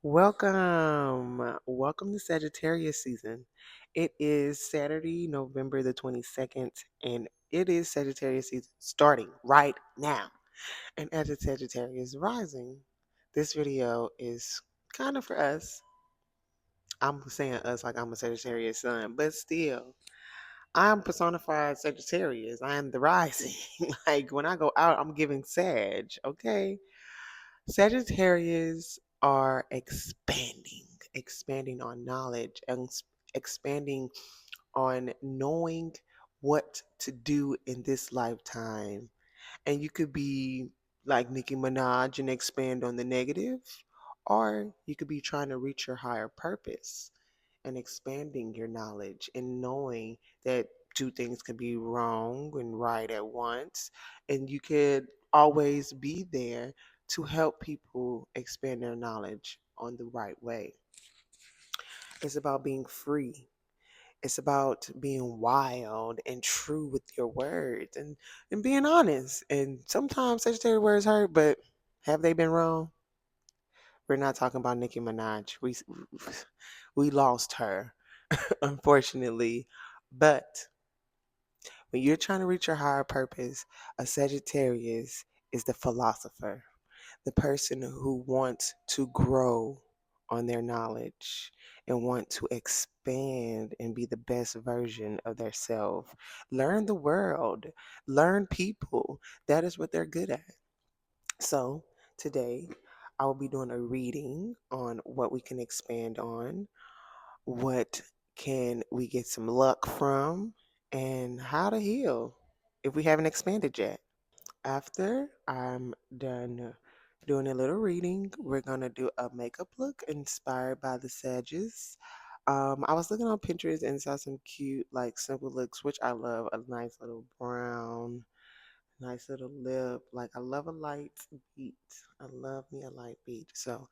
Welcome to Sagittarius season. It is Saturday, November the 22nd, and it is Sagittarius season starting right now. And as a Sagittarius rising, this video is kind of for us. I'm saying us like I'm a Sagittarius sun, but still, I'm personified Sagittarius. I am the rising. Like when I go out, I'm giving Sag, okay? Sagittarius are expanding on knowledge and expanding on knowing what to do in this lifetime. And you could be like Nicki Minaj and expand on the negative, or you could be trying to reach your higher purpose and expanding your knowledge and knowing that two things can be wrong and right at once. And you could always be there to help people expand their knowledge on the right way. It's about being free. It's about being wild and true with your words and being honest. And sometimes Sagittarius words hurt, but have they been wrong? We're not talking about Nicki Minaj. We lost her, unfortunately. But when you're trying to reach your higher purpose, a Sagittarius is the philosopher, the person who wants to grow on their knowledge and want to expand and be the best version of their self. Learn the world, learn people. That is what they're good at. So today I will be doing a reading on what we can expand on, what can we get some luck from, and how to heal if we haven't expanded yet. After I'm done doing a little reading, we're gonna do a makeup look inspired by the Sages. I was looking on Pinterest and saw some cute, like simple looks, which I love. A nice little brown, nice little lip. Like I love a light beat. I love me a light beat. So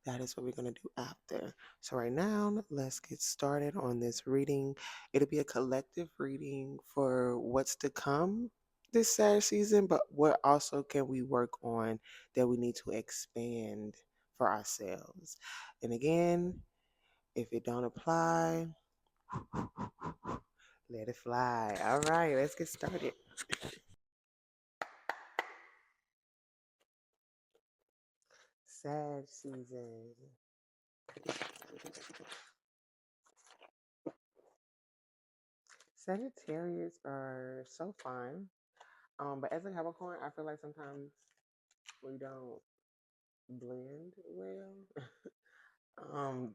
that is what we're going to do after. So right now, let's get started on this reading. It'll be a collective reading for what's to come this Saturday season, but what also can we work on that we need to expand for ourselves. And again, if it don't apply, let it fly. All right, let's get started. Sad season. Sagittarius are so fun. But as a Capricorn, I feel like sometimes we don't blend well.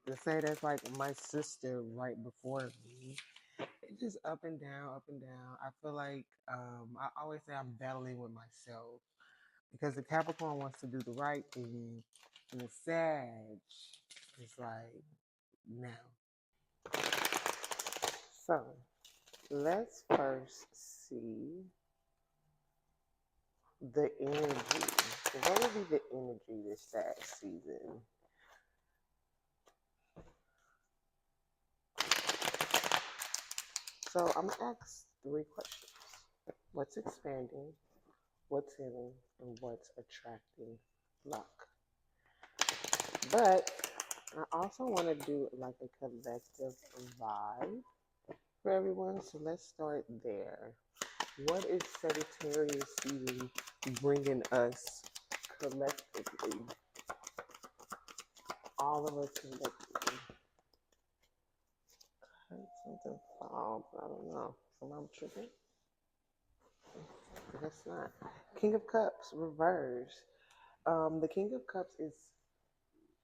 To say that's like my sister right before me, it's just up and down, up and down. I feel like I always say I'm battling with myself because the Capricorn wants to do the right thing, and the Sag is like no. So let's first see the energy. What would be the energy this Sag season? So I'm gonna ask three questions. What's expanding, what's healing, and what's attracting luck? But I also want to do like a collective vibe for everyone. So let's start there. What is Sagittarius season bringing us collectively? All of us collectively. Something fall, but I don't know. So I'm tripping. That's not. King of Cups, reverse. The King of Cups is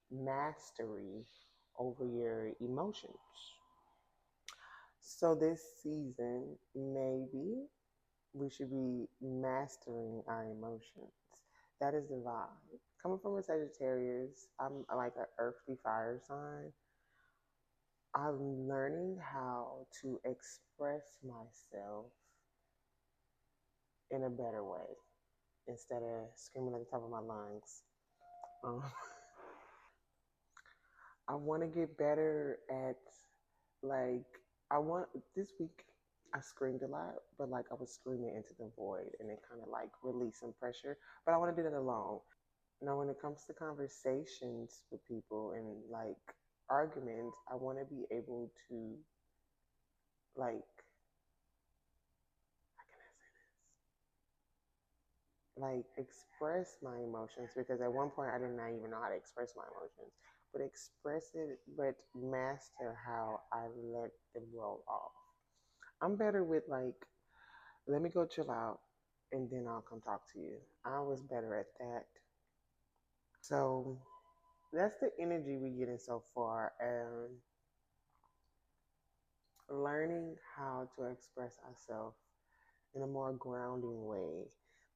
mastery over your emotions. So this season, maybe we should be mastering our emotions. That is the vibe. Coming from a Sagittarius, I'm like an earthly fire sign. I'm learning how to express myself in a better way instead of screaming at the top of my lungs. Um, I want to get better at like I want this week. I screamed a lot, but like I was screaming into the void, and it kind of like released some pressure. But I want to do that alone. Now, when it comes to conversations with people and like arguments, I want to be able to like, how can I say this? Like express my emotions because at one point I did not even know how to express my emotions, but express it, but master how I let them roll off. I'm better with like, let me go chill out and then I'll come talk to you. I was better at that. So that's the energy we're getting so far. And learning how to express ourselves in a more grounding way.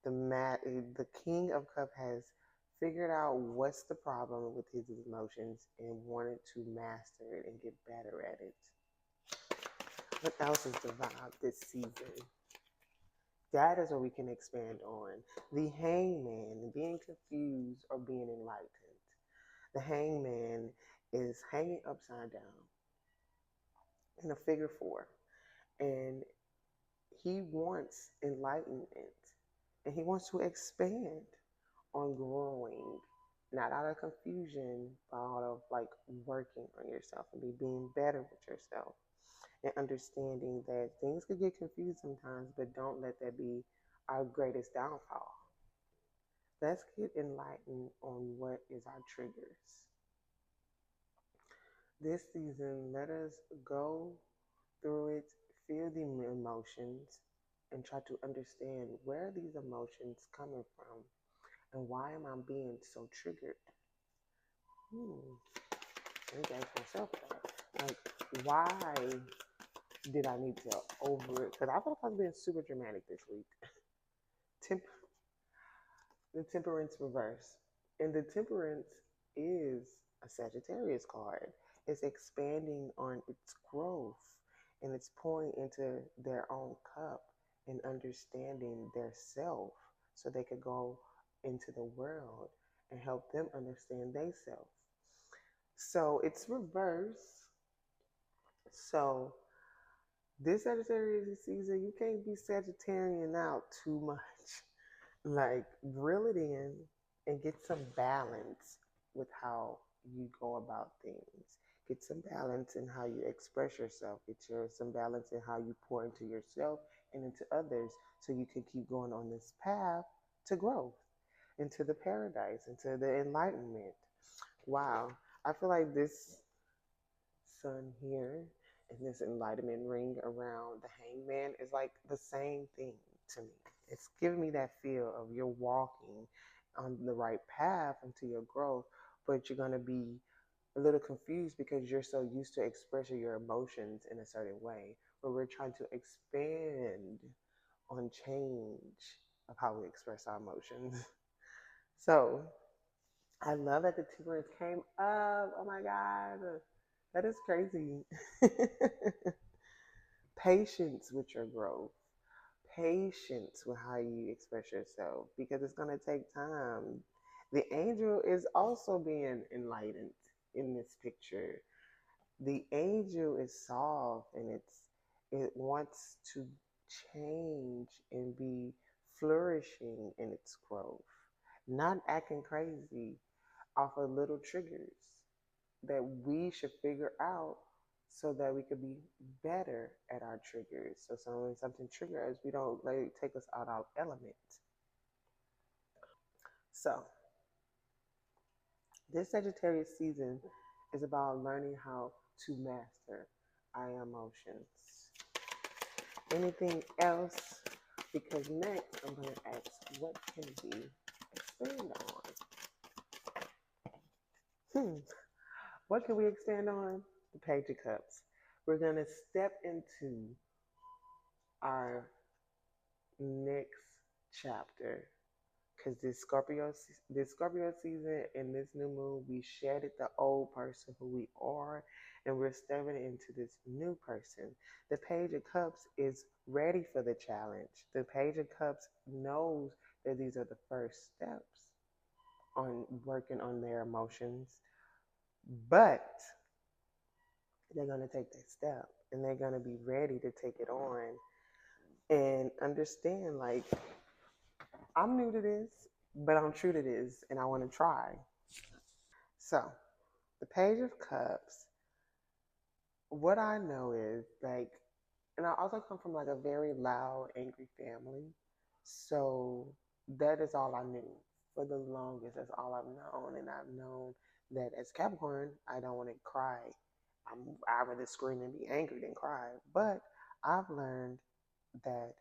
The King of Cup has figured out what's the problem with his emotions and wanted to master it and get better at it. What else is the vibe this season? That is what we can expand on. The hangman, being confused or being enlightened. The hangman is hanging upside down in a figure four. And he wants enlightenment. And he wants to expand on growing, not out of confusion, but out of like working on yourself and being better with yourself and understanding that things could get confused sometimes, but don't let that be our greatest downfall. Let's get enlightened on what is our triggers. This season, let us go through it, feel the emotions, and try to understand where these emotions coming from and why am I being so triggered. I need to ask myself that. Like, why did I need to over it? Because I feel like I was being super dramatic this week. Temp- the Temperance reverse. And the Temperance is a Sagittarius card. It's expanding on its growth and it's pouring into their own cup and understanding their self so they could go into the world and help them understand they self. So it's reverse. So this Sagittarius season, you can't be Sagittarian out too much. Like, reel it in and get some balance with how you go about things. Get some balance in how you express yourself. Some balance in how you pour into yourself and into others so you can keep going on this path to growth, into the paradise, into the enlightenment. Wow. I feel like this sun here and this enlightenment ring around the hangman is like the same thing to me. It's giving me that feel of you're walking on the right path into your growth, but you're going to be a little confused because you're so used to expressing your emotions in a certain way. But we're trying to expand on change of how we express our emotions. So I love that the temperance came up. Oh my God. That is crazy. Patience with your growth. Patience with how you express yourself because it's going to take time. The angel is also being enlightened in this picture. The angel is soft and it wants to change and be flourishing in its growth, not acting crazy off of little triggers that we should figure out so that we could be better at our triggers. So when something triggers us, we don't let it take us out of our element. So this Sagittarius season is about learning how to master our emotions. Anything else? Because next I'm going to ask, what can we expand on? What can we expand on? The Page of Cups. We're going to step into our next chapter because this Scorpio season and this new moon, we shedded the old person who we are and we're stepping into this new person. The Page of Cups is ready for the challenge. The Page of Cups knows that these are the first steps on working on their emotions, but they're going to take that step and they're going to be ready to take it on and understand like I'm new to this. but I'm true to this and I want to try. So, the Page of Cups, what I know is like, and I also come from like a very loud, angry family. So, that is all I knew for the longest. That's all I've known. And I've known that as Capricorn, I don't want to cry. I'd rather scream and be angry than cry. But I've learned that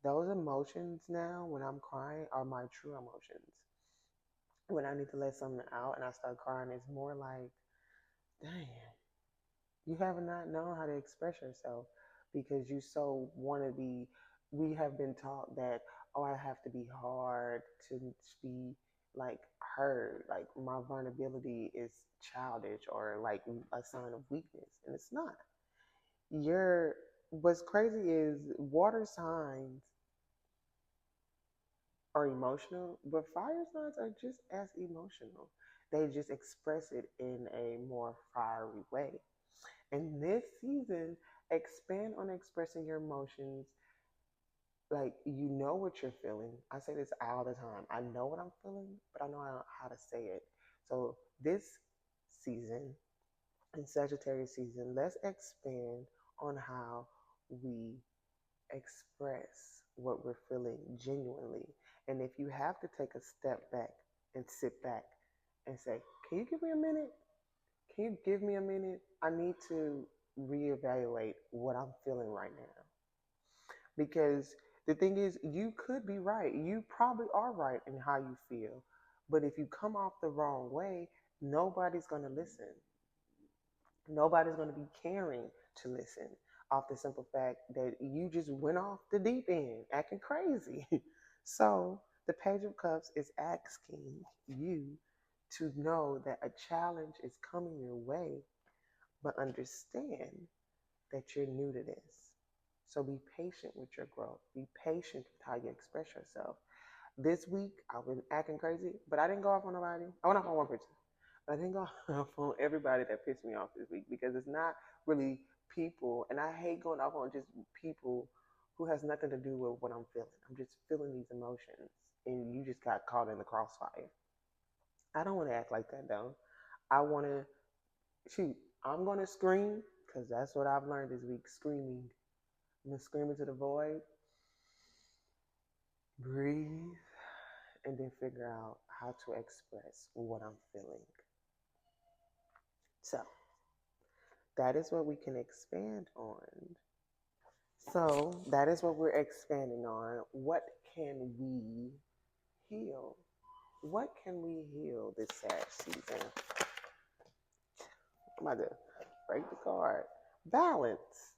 those emotions now, when I'm crying, are my true emotions. When I need to let something out and I start crying, it's more like, dang, you have not known how to express yourself because you so want to be. We have been taught that, oh, I have to be hard to be like heard. Like my vulnerability is childish or like a sign of weakness, and it's not. You're What's crazy is water signs are emotional, but fire signs are just as emotional. They just express it in a more fiery way. And this season, expand on expressing your emotions. Like, you know what you're feeling. I say this all the time. I know what I'm feeling, but I know how to say it. So, this season, in Sagittarius season, let's expand on how we express what we're feeling genuinely. And if you have to take a step back and sit back and say, can you give me a minute? Can you give me a minute? I need to reevaluate what I'm feeling right now. Because the thing is, you could be right. You probably are right in how you feel. But if you come off the wrong way, nobody's going to listen. Nobody's going to be caring to listen off the simple fact that you just went off the deep end acting crazy. So the Page of Cups is asking you to know that a challenge is coming your way, but understand that you're new to this. So be patient with your growth. Be patient with how you express yourself. This week, I've been acting crazy, but I didn't go off on nobody. I went off on one person. I didn't go off on everybody that pissed me off this week because it's not really people. And I hate going off on just people who has nothing to do with what I'm feeling. I'm just feeling these emotions. And you just got caught in the crossfire. I don't want to act like that, though. I want to, shoot, I'm going to scream because that's what I've learned this week, screaming. I'm going to scream into the void, breathe, and then figure out how to express what I'm feeling. So that is what we can expand on. So that is what we're expanding on. What can we heal? What can we heal this sad season? I'm about to break the card. Balance.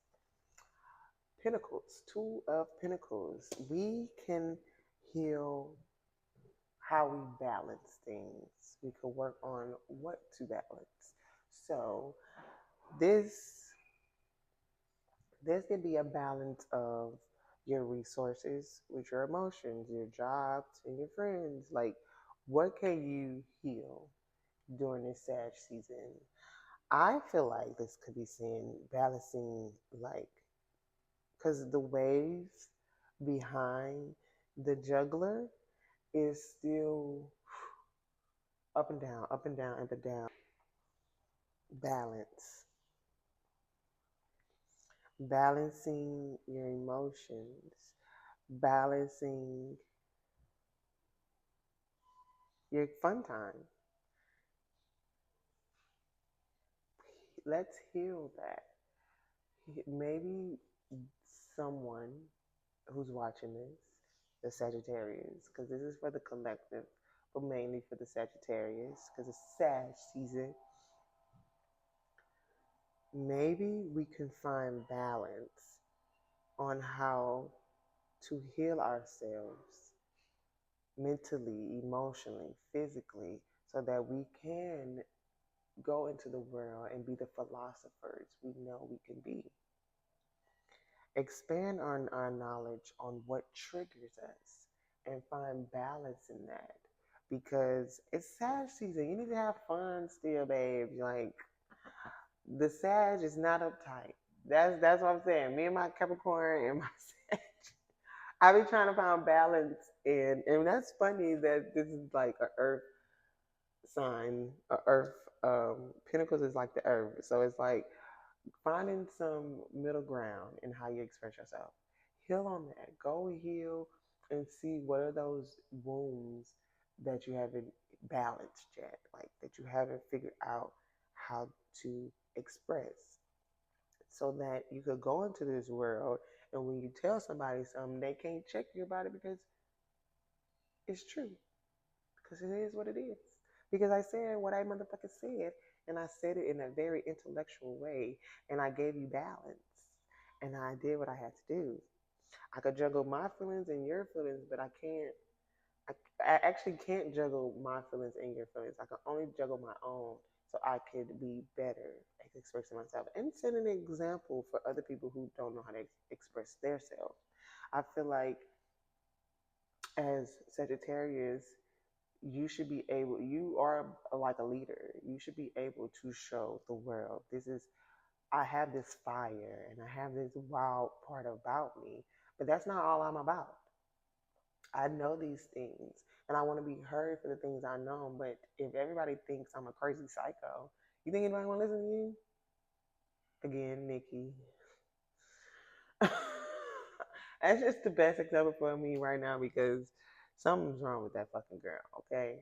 Pentacles. Two of Pentacles. We can heal how we balance things. We can work on what to balance. So this could be a balance of your resources with your emotions, your jobs, and your friends. Like, what can you heal during this sad season? I feel like this could be seen balancing, like, because the waves behind the juggler is still up and down, up and down, up and down. Balance. Balancing your emotions, balancing your fun time. Let's heal that. Maybe someone who's watching this, the Sagittarius, because this is for the collective, but mainly for the Sagittarius, because it's Sag season. Maybe we can find balance on how to heal ourselves mentally, emotionally, physically, so that we can go into the world and be the philosophers we know we can be. Expand on our knowledge on what triggers us and find balance in that. Because it's Sag season. You need to have fun still, babe. Like, the Sag is not uptight. That's what I'm saying. Me and my Capricorn and my Sag, I be trying to find balance in, and that's funny that this is like a earth sign, a earth. Pentacles is like the earth, so it's like finding some middle ground in how you express yourself. Heal on that. Go heal and see what are those wounds that you haven't balanced yet, like that you haven't figured out how to express, so that you could go into this world and when you tell somebody something, they can't check you about it because it's true. Because it is what it is. Because I said what I motherfucker said, and I said it in a very intellectual way, and I gave you balance, and I did what I had to do. I could juggle my feelings and your feelings, but I can't. I actually can't juggle my feelings and your feelings. I can only juggle my own, so I could be better at expressing myself and set an example for other people who don't know how to express themselves. I feel like as Sagittarius, you should be able, you are like a leader, you should be able to show the world, this is, I have this fire and I have this wild part about me, but that's not all I'm about. I know these things and I want to be heard for the things I know, but if everybody thinks I'm a crazy psycho, you think anybody want to listen to you? Again, Nikki. That's just the best example for me right now because something's wrong with that fucking girl, okay?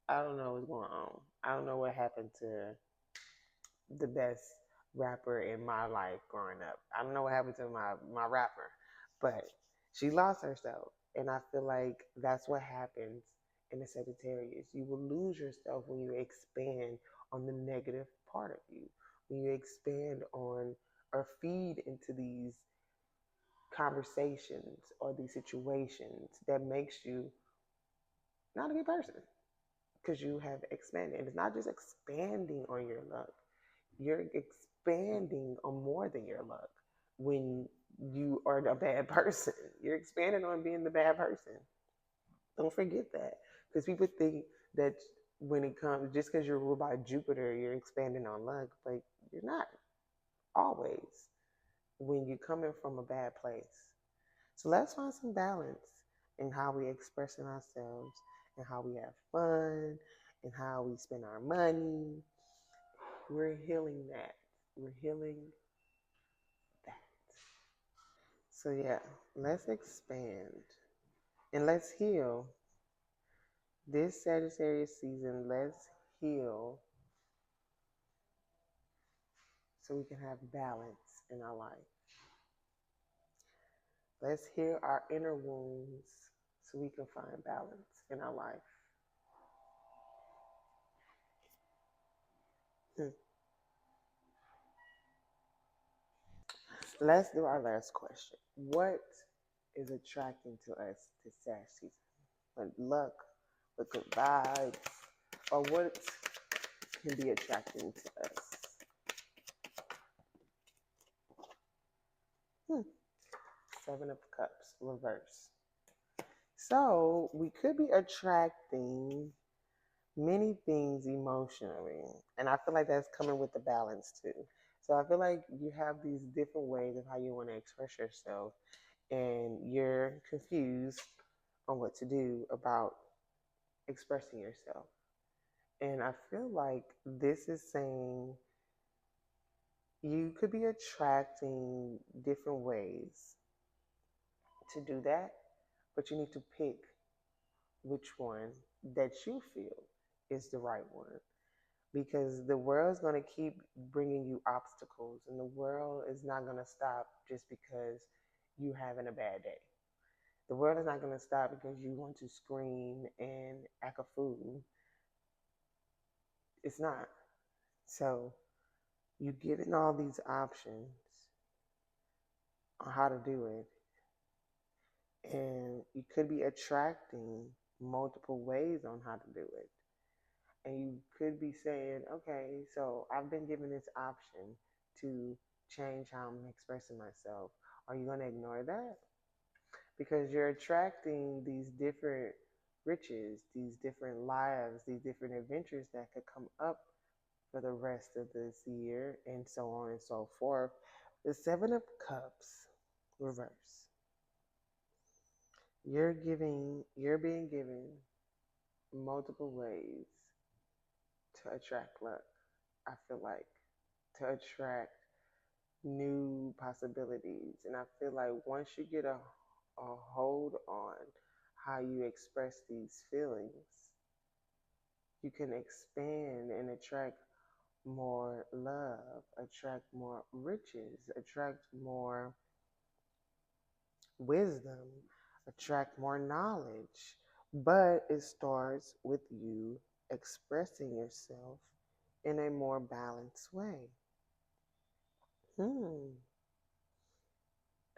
I don't know what's going on. I don't know what happened to the best rapper in my life growing up. I don't know what happened to my rapper, but she lost herself. And I feel like that's what happens in the Sagittarius. You will lose yourself when you expand on the negative part of you, when you expand on or feed into these conversations or these situations that makes you not a good person because you have expanded. And it's not just expanding on your luck, you're expanding on more than your luck when you are a bad person. You're expanding on being the bad person. Don't forget that. Because people think that when it comes, just because you're ruled by Jupiter, you're expanding on luck, but you're not always when you're coming from a bad place. So let's find some balance in how we expressing ourselves and how we have fun and how we spend our money. We're healing that. We're healing that. So yeah, let's expand and let's heal. This Sagittarius season, let's heal so we can have balance in our life. Let's heal our inner wounds so we can find balance in our life. Let's do our last question. What is attracting to us this Sag season? What luck, what good vibes, or what can be attracting to us? Hmm. Seven of Cups, reverse. So we could be attracting many things emotionally. And I feel like that's coming with the balance too. So I feel like you have these different ways of how you want to express yourself, and you're confused on what to do about expressing yourself. And I feel like this is saying you could be attracting different ways to do that, but you need to pick which one that you feel is the right one. Because the world's going to keep bringing you obstacles, and the world is not going to stop just because you having a bad day. The world is not going to stop because you want to scream and act a fool. It's not. So you're given all these options on how to do it, and you could be attracting multiple ways on how to do it. And you could be saying, okay, so I've been given this option to change how I'm expressing myself. Are you going to ignore that? Because you're attracting these different riches, these different lives, these different adventures that could come up for the rest of this year, and so on and so forth. The Seven of Cups, reverse. you're being given multiple ways to attract luck. I feel like to attract new possibilities. And I feel like once you get a hold on how you express these feelings, you can expand and attract more love, attract more riches, attract more wisdom, attract more knowledge. But it starts with you expressing yourself in a more balanced way. Hmm,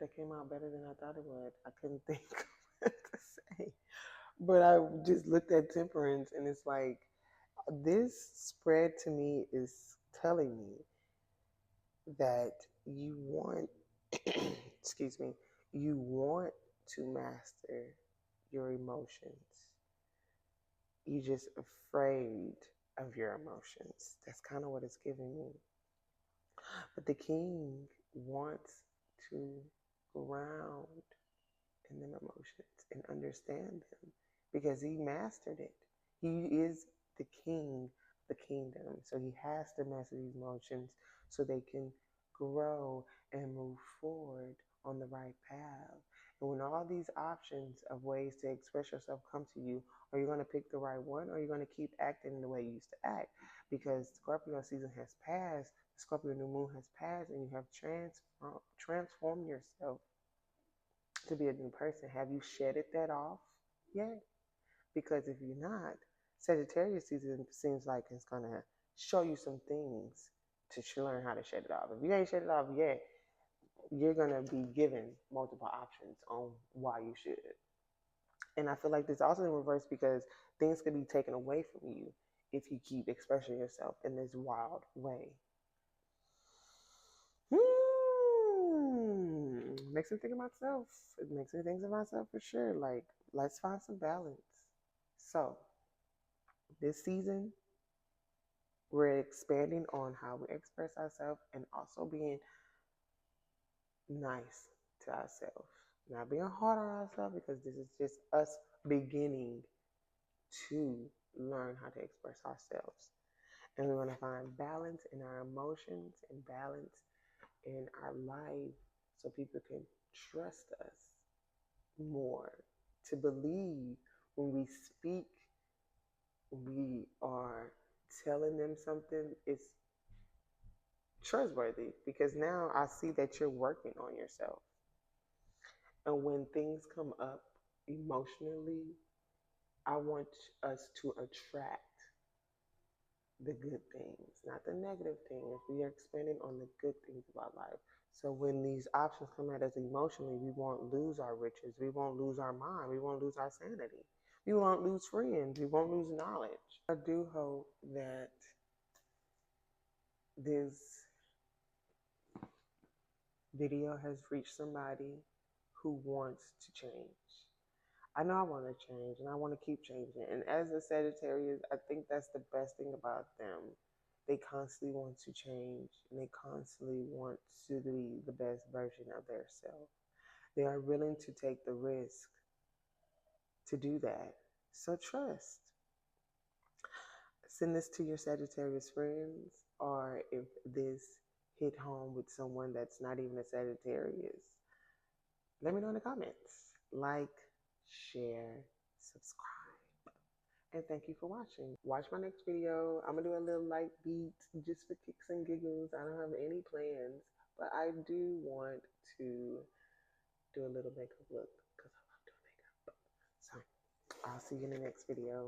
that came out better than I thought it would. I couldn't think of what to say. But I just looked at temperance and it's like, this spread to me is telling me that you want, excuse me, you want to master your emotions. You're just afraid of your emotions. That's kind of what it's giving me. But the king wants to ground in them emotions and understand them because he mastered it. He is the king of the kingdom. So he has to master these emotions so they can grow and move forward on the right path. And when all these options of ways to express yourself come to you, are you going to pick the right one or are you going to keep acting the way you used to act? Because Scorpio season has passed, the Scorpio new moon has passed, and you have transformed yourself to be a new person. Have you shedded that off yet? Because if you're not, Sagittarius season seems like it's going to show you some things to learn how to shed it off. If you ain't shed it off yet, you're going to be given multiple options on why you should. And I feel like this also in reverse because things can be taken away from you if you keep expressing yourself in this wild way. Makes me think of myself. It makes me think of myself for sure. Like, let's find some balance. So, this season, we're expanding on how we express ourselves and also being nice to ourselves. Not being hard on ourselves because this is just us beginning to learn how to express ourselves. And we want to find balance in our emotions and balance in our life so people can trust us more, to believe when we speak, we are telling them something, it's trustworthy because now I see that you're working on yourself. And when things come up emotionally, I want us to attract the good things, not the negative things. We are expanding on the good things about life. So when these options come at us emotionally, we won't lose our riches. We won't lose our mind. We won't lose our sanity. We won't lose friends. We won't lose knowledge. I do hope that this video has reached somebody who wants to change. I know I want to change and I want to keep changing. And as a Sagittarius, I think that's the best thing about them. They constantly want to change and they constantly want to be the best version of their self. They are willing to take the risk to do that. So trust. Send this to your Sagittarius friends, or if this hit home with someone that's not even a Sagittarius, let me know in the comments. Like, share, subscribe, and thank you for watching. Watch my next video. I'm gonna do a little light beat just for kicks and giggles. I don't have any plans, but I do want to do a little makeup look because I love doing makeup. So I'll see you in the next video.